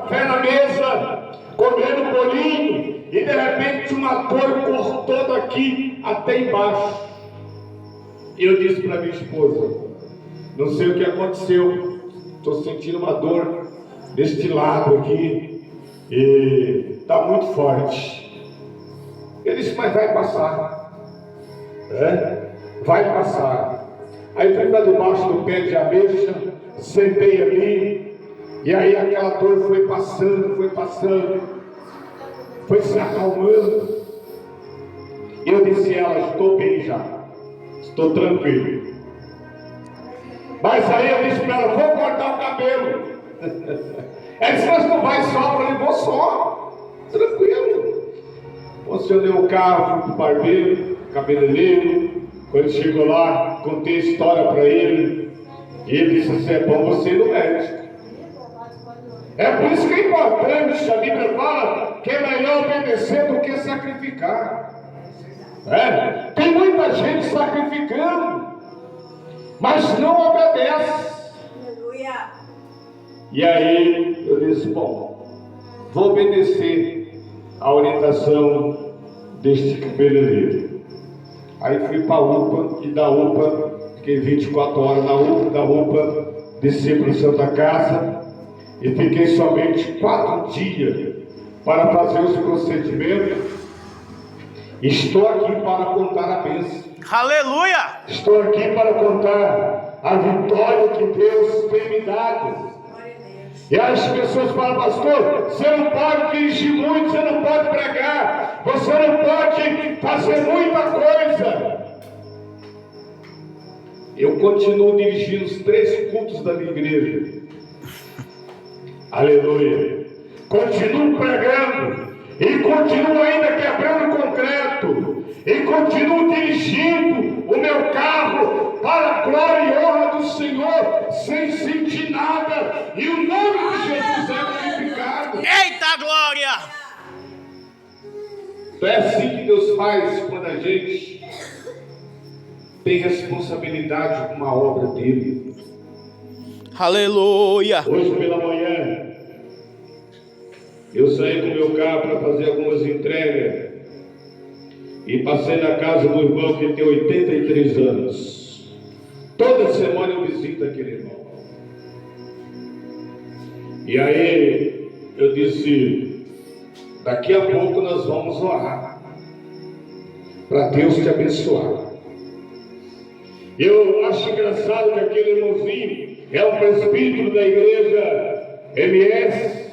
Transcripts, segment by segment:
café na mesa, comendo bolinho, e de repente uma dor cortou daqui até embaixo. E eu disse para minha esposa: não sei o que aconteceu, estou sentindo uma dor deste lado aqui, e está muito forte. Eu disse: mas vai passar, vai passar. Aí fui para debaixo do pé de ameixa, sentei ali, e aí aquela dor foi passando, foi se acalmando. E eu disse a ela: estou bem já, estou tranquilo. Mas aí eu disse para ela: vou cortar o cabelo. Ela disse: mas não vai só? Eu falei: vou só, tranquilo. Posicionei o carro, fui para o barbeiro, cabeleireiro. Quando chegou lá, contei a história para ele. E ele disse assim: é bom você ir no médico. É por isso que é importante, a Bíblia fala que é melhor obedecer do que sacrificar. Tem muita gente sacrificando, mas não obedece. Aleluia. E aí eu disse: bom, vou obedecer a orientação deste cabeleireiro. Aí fui para a UPA, e da UPA fiquei 24 horas na UPA, da UPA desci para a Santa Casa e fiquei somente 4 dias para fazer os procedimentos. Estou aqui para contar a bênção. Aleluia! Estou aqui para contar a vitória que Deus tem me dado. E as pessoas falam: pastor, você não pode dirigir muito, você não pode pregar, você não pode fazer muita coisa. Eu continuo dirigindo os 3 cultos da minha igreja. Aleluia. Continuo pregando, e continuo ainda quebrando concreto, e continuo dirigindo o meu carro para a glória e honra do Senhor, sem sentir nada, e o nome de Jesus é glorificado. Eita glória! Então é assim que Deus faz quando a gente tem responsabilidade com uma obra dele. Aleluia! Hoje pela manhã eu saí com o meu carro para fazer algumas entregas e passei na casa do irmão que tem 83 anos. Toda semana eu visito aquele irmão. E aí eu disse: daqui a pouco nós vamos orar para Deus te abençoar. Eu acho engraçado que aquele irmãozinho é um presbítero da igreja MS.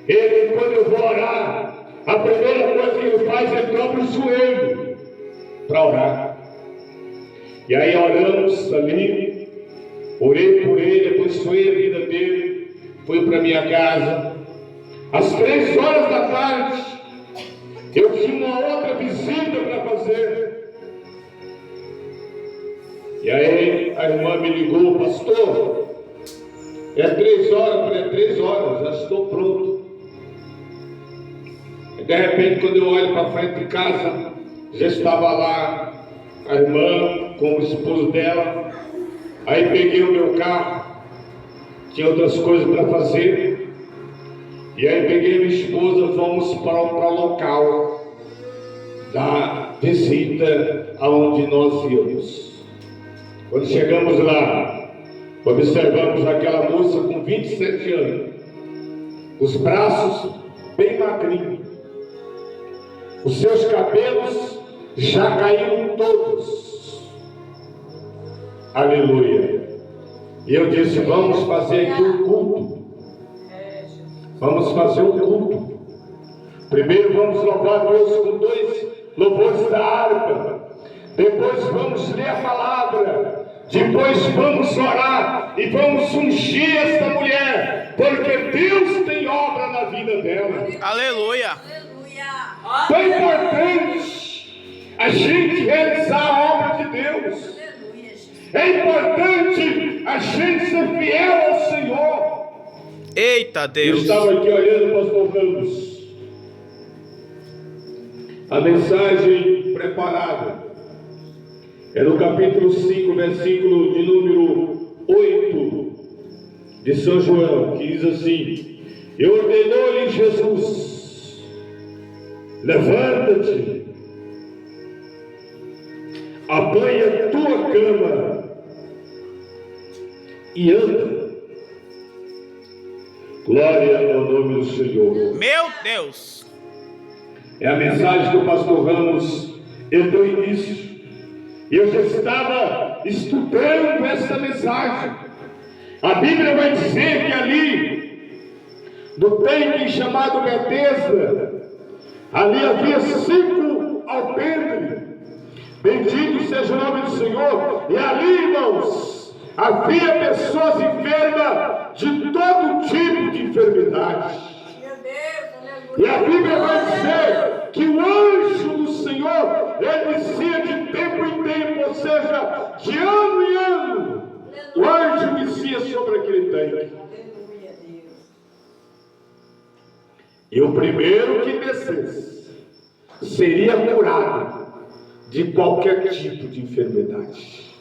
Ele, quando eu vou orar, a primeira coisa que ele faz é dobra o joelho para orar. E aí oramos ali, orei por ele, abençoei a vida dele, fui para minha casa. Às 3 horas da tarde, eu tinha uma outra visita para fazer. E aí a irmã me ligou: pastor, é 3 horas, eu falei: 3 horas, já estou pronto. De repente, quando eu olho para frente de casa, já estava lá a irmã com o esposo dela. Aí peguei o meu carro, tinha outras coisas para fazer. E aí peguei minha esposa, fomos para o local da visita aonde nós íamos. Quando chegamos lá, observamos aquela moça com 27 anos, os braços bem magrinhos, os seus cabelos já caíram todos. Aleluia. E eu disse: vamos fazer aqui um culto. Vamos fazer um culto. Primeiro vamos louvar a Deus com 2 louvores da harpa. Depois vamos ler a palavra. Depois vamos orar e vamos ungir esta mulher, porque Deus tem obra na vida dela. Aleluia! Então é importante a gente realizar a obra de Deus. É importante a gente ser fiel ao Senhor. Eita Deus! Eu estava aqui olhando para os povos. A mensagem preparada é no capítulo 5, versículo de número 8 de São João, que diz assim: E ordenou-lhe Jesus: levanta-te, apanha a tua cama e anda. Glória ao nome do Senhor. Meu Deus. É a mensagem que o pastor Ramos deu início. Eu já estava estudando essa mensagem. A Bíblia vai dizer que ali, no tanque chamado Betesda, ali havia 5 alpendres. Bendito seja o nome do Senhor. E ali, irmãos, havia pessoas enfermas de todo tipo de enfermidade. E a Bíblia vai dizer que o anjo do Senhor, ele descia de tempo em tempo, ou seja, de ano em ano, o anjo descia sobre aquele tanque. E o primeiro que descesse seria curado de qualquer tipo de enfermidade.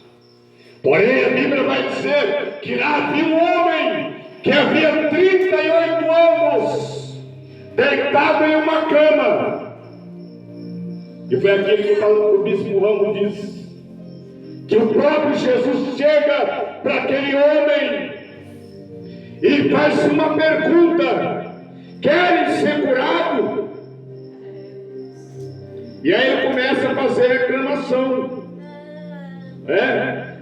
Porém, a Bíblia vai dizer que lá havia um homem que havia 38 anos deitado em uma cama. E foi aquele que o bispo Ramos disse que o próprio Jesus chega para aquele homem e faz uma pergunta: querem ser curado? E aí ele começa a fazer reclamação.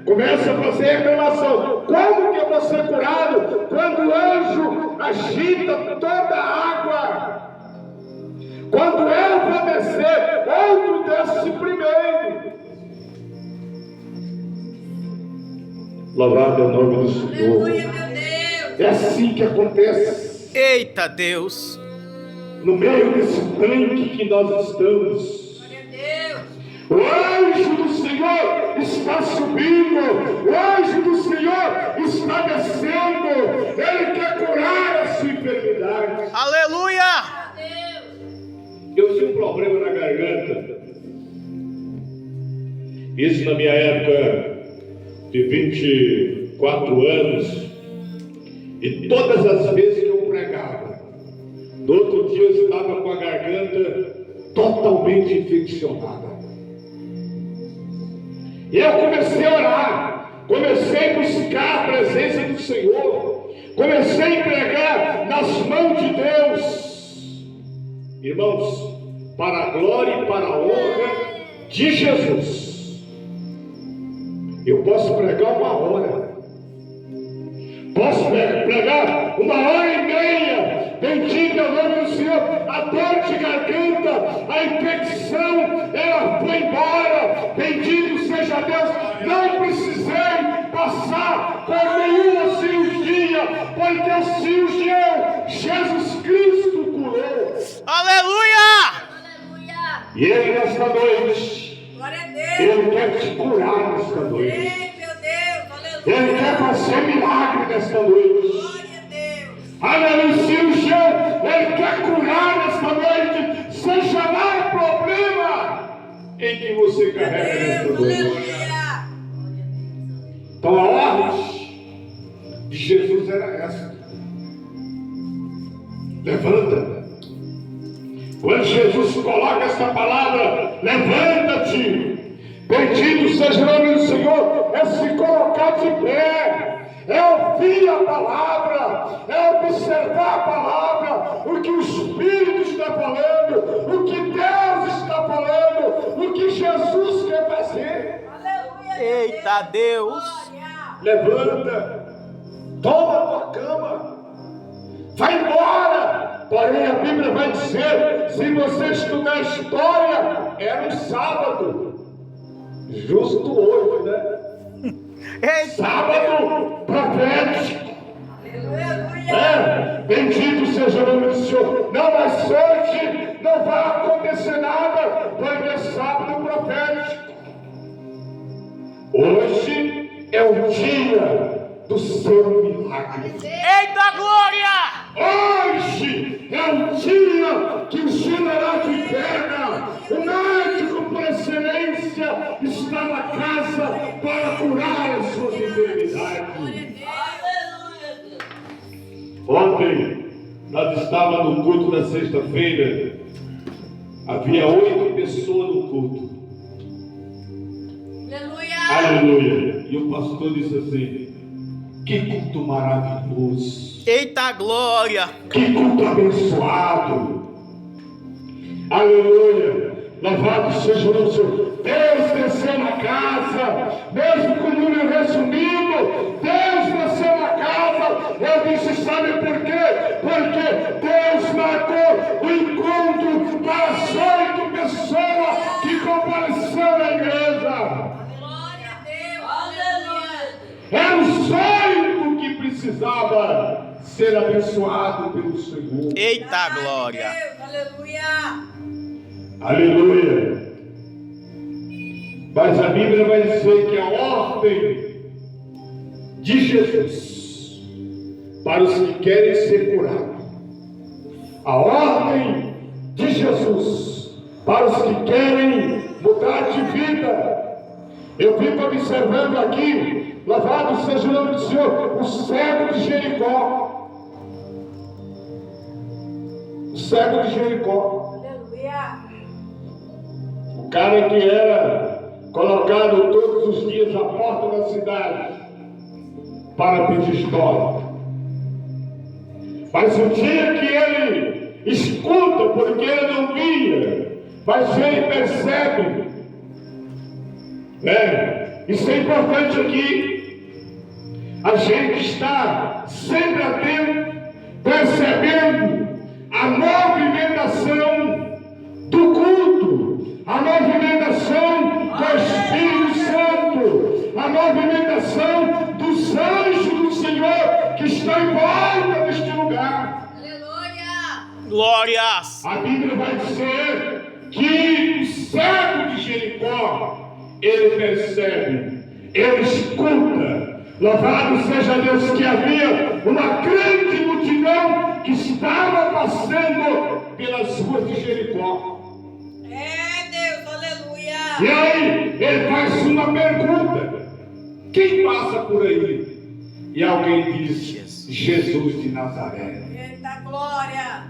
Começa a fazer reclamação. Como que eu vou ser curado quando o anjo agita toda a água? Quando eu vou descer, outro desce primeiro. Louvado é o nome do Senhor. É assim que acontece. Eita Deus. No meio desse tanque que nós estamos, o anjo do Senhor está subindo, o anjo do Senhor está descendo. Ele quer curar a sua enfermidade. Aleluia. Eu tinha um problema na garganta. Isso na minha época de 24 anos. E todas as vezes que eu pregava, no outro dia eu estava com a garganta totalmente infeccionada. E eu comecei a orar, comecei a buscar a presença do Senhor, comecei a entregar nas mãos de Deus. Irmãos, para a glória e para a honra de Jesus, eu posso pregar 1 hora, posso pregar 1h30, bendito é o nome do Senhor. A dor de garganta, a infecção, ela foi embora, bendito seja Deus. Não precisei passar por nenhuma cirurgia, porque o cirurgião Jesus Cristo curou. Aleluia. E ele nesta noite, ele quer te curar nesta noite. Ele quer fazer milagre nesta noite. Aleluia, cirurgião, ele quer curar nesta noite, seja lá o problema em que você carrega nesta noite. Então a ordem de Jesus era essa: levanta. Quando Jesus coloca essa palavra, levanta-te, bendito seja o nome do Senhor, é se colocar de pé, é ouvir a palavra, é observar a palavra, o que o Espírito está falando, o que Deus está falando, o que Jesus quer fazer. Eita Deus. Levanta, toma a tua cama, vai embora. Porém a Bíblia vai dizer, se você estudar a história, era um sábado, justo hoje, né? Sábado profético. Bendito seja o nome do Senhor. Não, mas hoje não vai acontecer nada, porque é sábado profético. Hoje é o dia do seu milagre. Eita glória! Hoje é o dia que o general de guerra, o médico por excelência, está na casa para curar as suas enfermidades. Ontem nós nós estávamos no culto da sexta-feira, havia 8 pessoas no culto. Aleluia! Aleluia! E o pastor disse assim: que culto maravilhoso! Eita glória! Que culto abençoado! Aleluia! Louvado seja o nome do Senhor! Deus desceu na casa, mesmo com o número resumido, Deus desceu na casa. Eu disse, sabe por quê? Porque Deus marcou o encontro para as 8 pessoas que compareceram na igreja. Glória a Deus! Aleluia! Era os 8 que precisava ser abençoado pelo Senhor. Eita glória! Aleluia! Aleluia! Mas a Bíblia vai dizer que a ordem de Jesus para os que querem ser curados, a ordem de Jesus para os que querem mudar de vida. Eu fico observando aqui, louvado seja o nome do Senhor, o cego de Jericó. O cego de Jericó. Aleluia! O cara que era colocado todos os dias à porta da cidade para pedir esmola. Mas o dia que ele escuta, porque ele não via, mas ele percebe, isso é importante aqui, a gente está sempre atento, percebendo a movimentação do culto, a movimentação do Espírito Santo, a movimentação dos anjos do Senhor que estão em volta deste lugar. Aleluia! Glórias! A Bíblia vai dizer que o cego de Jericó, ele percebe, ele escuta. Louvado seja Deus, que havia uma grande multidão que estava passando pelas ruas de Jericó. É Deus, aleluia! E aí, ele faz uma pergunta: quem passa por aí? E alguém diz: Jesus de Nazaré. Eita glória!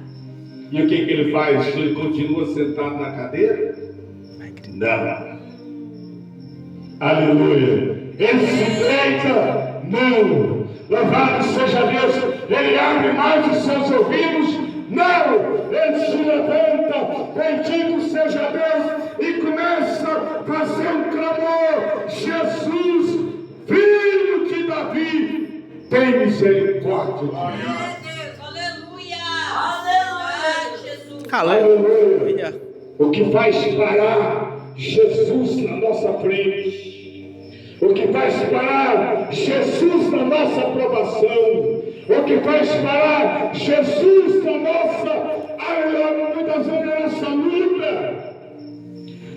E o que ele faz? Ele continua sentado na cadeira? Não. Aleluia. Ele se deita? Não. Louvado seja Deus. Ele abre mais os seus ouvidos? Não. Ele se levanta, bendito seja Deus, e começa a fazer um clamor: Jesus, filho de Davi, tem misericórdia de mim. É Deus, aleluia! Aleluia, Jesus! Aleluia! O que faz parar Jesus na nossa frente, o que faz parar Jesus na nossa aprovação, o que faz parar Jesus na nossa, muitas vezes na nossa luta,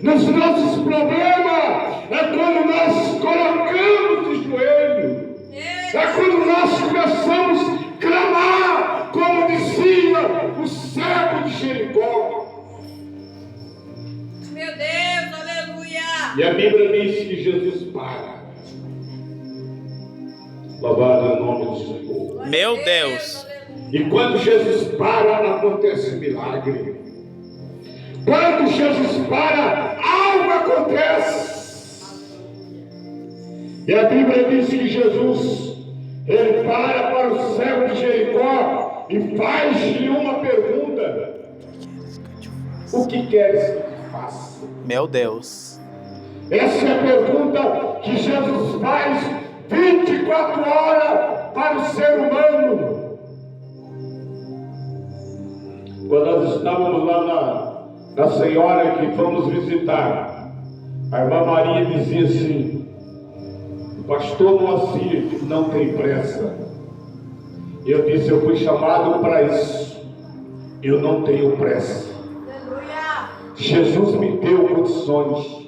nos nossos problemas, é quando nós colocamos de joelho, é quando nós começamos a clamar, como dizia o cego de Jericó. Meu Deus, aleluia! E a Bíblia diz que Jesus para. Louvado é o nome do Senhor. Meu Deus! E quando Jesus para, acontece um milagre. Quando Jesus para, algo acontece. E a Bíblia diz que Jesus, ele para o cego de Jericó e faz-lhe uma pergunta: o que queres que eu faça? Meu Deus! Essa é a pergunta que Jesus faz 24 horas para o ser humano. Quando nós estávamos lá na Senhora que fomos visitar, a irmã Maria dizia assim: o pastor Moacir não tem pressa. Eu disse: eu fui chamado para isso, eu não tenho pressa. Aleluia! Jesus me deu condições,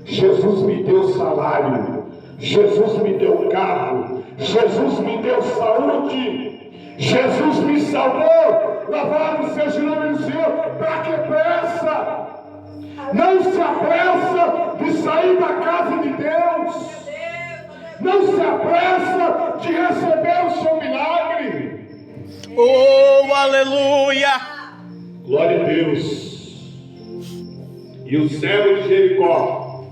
Jesus me deu salário, Jesus me deu carro, Jesus me deu saúde, Jesus me salvou. Louvado seja o nome do Senhor. Para que pressa? Não se apressa de sair da casa de Deus, não se apressa de receber o seu milagre. Oh, aleluia. Glória a Deus. E o servo de Jericó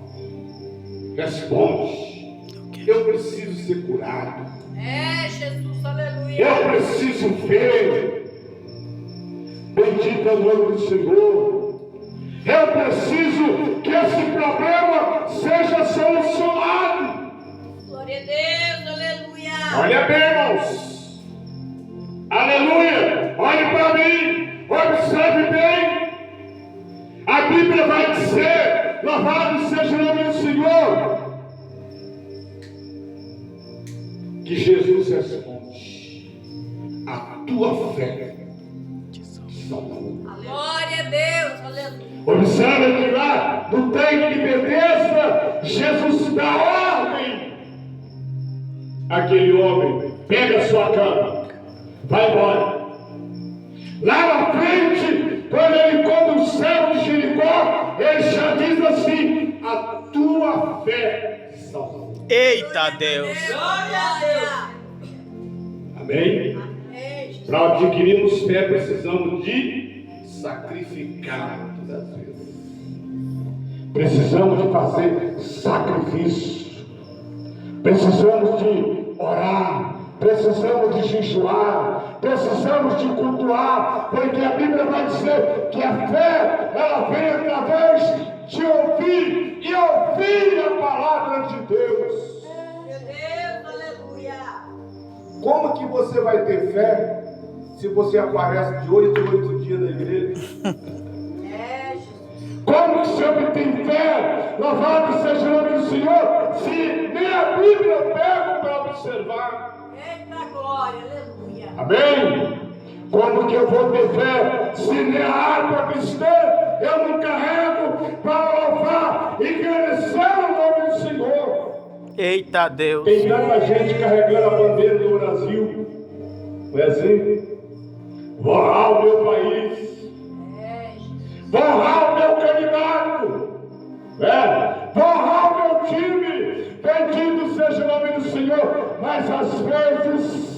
responde: eu preciso ser curado. Jesus, aleluia. Eu preciso ver. Bendito é o nome do Senhor. Eu preciso que esse problema seja solucionado. Glória a Deus, aleluia. Olha bem, irmãos. Aleluia. Olhe para mim. Observe bem. A Bíblia vai dizer: louvado seja o nome do Senhor. Que Jesus responde: a tua fé salvou. Glória a Deus, aleluia. Observe que lá no tanque de Betesda, Jesus dá ordem. Aquele homem pega a sua cama, vai embora. Lá na frente, quando ele come o servo de Jericó, ele já diz assim: a tua fé salvou. Eita Deus. Glória a Deus. Amém? Amém. Para adquirirmos fé, precisamos de sacrificar muitas vezes. Precisamos de fazer sacrifício. Precisamos de orar. Precisamos de jejuar. Precisamos de cultuar. Porque a Bíblia vai dizer que a fé, ela vem através de ouvir e ouvir a palavra de Deus. Meu Deus, aleluia. Como que você vai ter fé se você aparece de 8 em 8 dias na igreja? Jesus. Como que você obtém fé? Louvado seja o nome do Senhor, se nem a Bíblia eu pego para observar. Eita glória, aleluia. Amém? Como que eu vou ter fé se nem a harpa cristã eu não carrego para louvar e engrandecer o nome do Senhor? Eita Deus. Tem tanta gente carregando a bandeira do Brasil. Não é assim? Vou honrar o meu país. Jesus. Vou honrar o meu candidato. Vou honrar o meu time. Bendito seja o nome do Senhor. Mas às vezes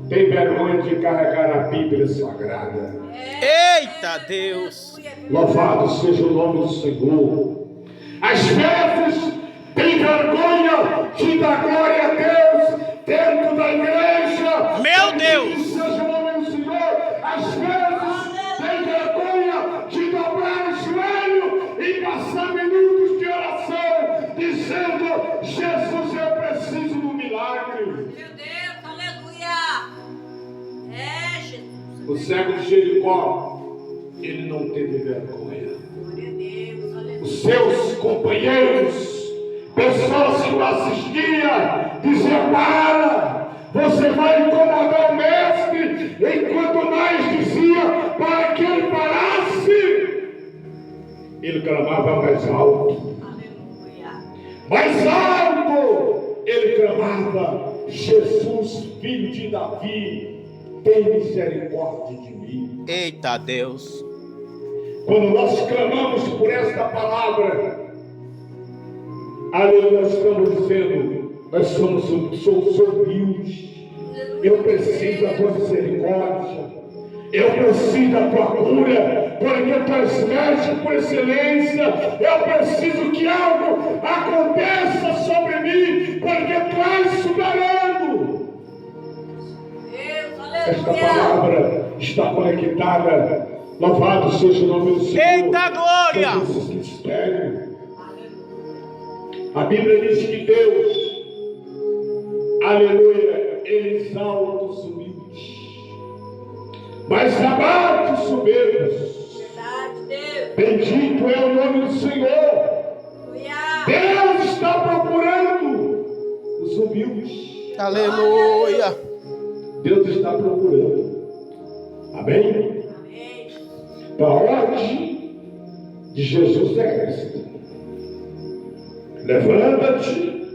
tem vergonha de carregar a Bíblia Sagrada. Eita Deus. Louvado seja o nome do Senhor. Às vezes tem vergonha de dar glória a Deus dentro da igreja. Meu Deus. Bendito seja o nome do Senhor. Às vezes tem vergonha de dobrar o joelho e passar minutos de oração dizendo: Jesus, eu preciso do milagre. Meu Deus, aleluia. Jesus. O cego de Jericó, ele não teve vergonha. Glória a Deus, aleluia. Os seus companheiros, pessoas que o assistiam, diziam: para, você vai incomodar o mestre. Enquanto mais dizia para que ele parasse, ele clamava mais alto. Aleluia. Mais alto ele clamava: Jesus, filho de Davi, tem misericórdia de mim. Eita Deus. Quando nós clamamos por esta palavra, aleluia, nós estamos dizendo: nós somos humildes. Eu preciso da tua misericórdia. Eu preciso da tua cura, porque tu és médico por excelência. Eu preciso que algo aconteça sobre mim, porque tu és soberano. Deus, Esta aleluia. palavra está conectada. Louvado seja o nome do Senhor. Eita glória. Todos esses mistérios. A Bíblia diz que Deus, aleluia, ele exalta os humildes, mas abate os soberbos. Verdade, Deus. Bendito é o nome do Senhor. Aleluia. Deus está procurando os humildes. Aleluia. Deus está procurando. Amém? Amém. A ordem de Jesus é esta: levanta-te,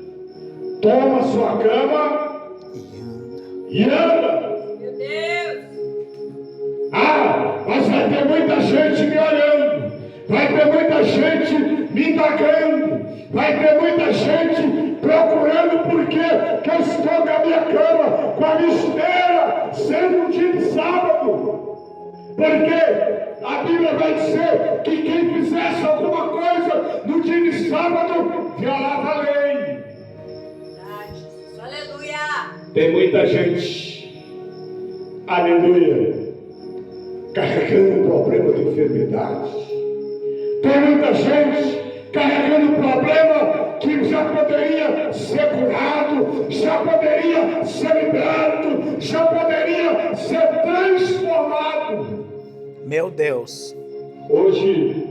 toma sua cama e anda. Meu Deus. Mas vai ter muita gente me olhando, vai ter muita gente me indagando, vai ter muita gente procurando porque que eu estou com a minha cama, com a minha esteira, sendo um dia de sábado. Porque a Bíblia vai dizer que quem fizesse alguma coisa no dia de sábado violava a lei. Verdade, Jesus. Aleluia. Tem muita gente, aleluia, carregando problema de enfermidade. Tem muita gente carregando problema que já poderia ser curado, já poderia ser liberto, já poderia ser transformado. Meu Deus. Hoje,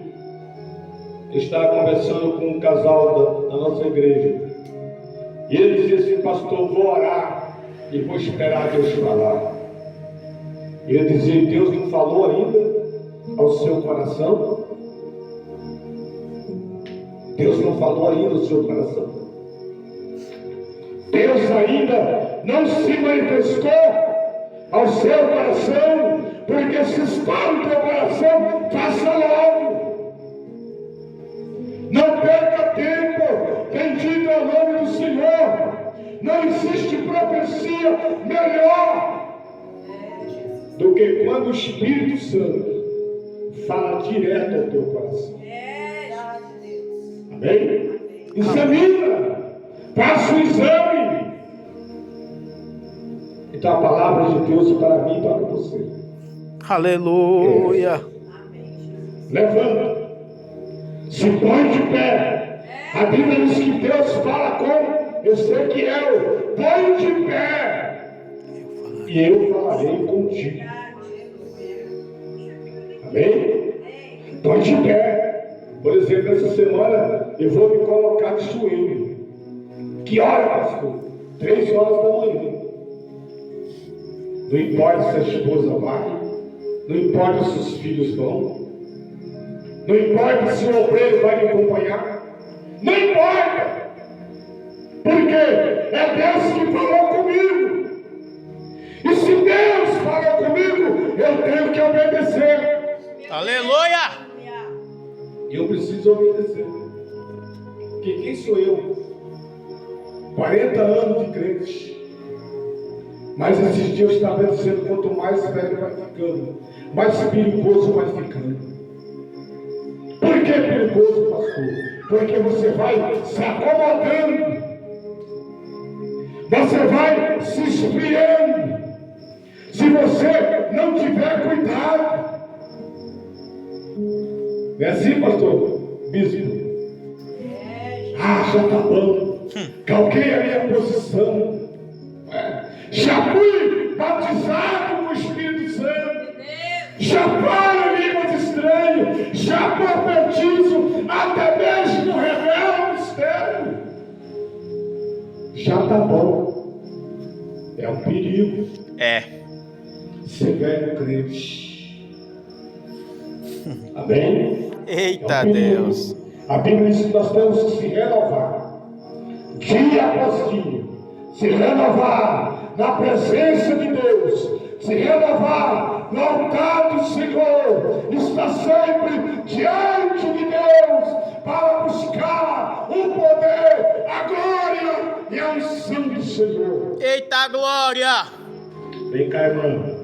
estava conversando com um casal da nossa igreja. E ele dizia assim: pastor, vou orar e vou esperar Deus falar. E ele dizia: Deus não falou ainda ao seu coração? Deus não falou ainda ao seu coração? Deus ainda não se manifestou ao seu coração? Porque se está no teu coração, faça logo. Não perca tempo. Bendito é o nome do Senhor. Não existe profecia melhor do que quando o Espírito Santo fala direto ao teu coração. Amém? Examina. Faça um exame. Então a palavra de Deus é para mim e para você. Aleluia. Levanta. Se põe de pé. A Bíblia diz que Deus fala com Ezequiel: põe de pé e eu falarei contigo. Amém? Põe de pé. Por exemplo, essa semana eu vou me colocar de joelho. Que hora, pastor? 3 horas da manhã. Não importa se a esposa vai, não importa se os filhos vão, não importa se o obreiro vai me acompanhar, não importa, porque é Deus que falou comigo. E se Deus falou comigo, eu tenho que obedecer. Aleluia. Eu preciso obedecer. Porque quem sou eu? 40 anos de crente. Mas esses dias eu estava dizendo: quanto mais velho vai ficando, mais perigoso vai ficando. Por que perigoso, pastor? Porque você vai se acomodando, você vai se esfriando, se você não tiver cuidado. Não é assim, pastor? Bispo? Já está bom. Calquei a minha posição. Já fui batizado com o Espírito Santo. Já falo línguas estranhas. Já profetizo. Até mesmo revelo o mistério. Já está bom. É um perigo. Ser velho crente. Amém? Eita Deus. A Bíblia diz que nós temos que se renovar. Dia após dia. Se renovar na presença de Deus. Se renovar no altar do Senhor. Está sempre diante de Deus para buscar o poder, a glória e a unção do Senhor. Eita glória. Vem cá, irmão.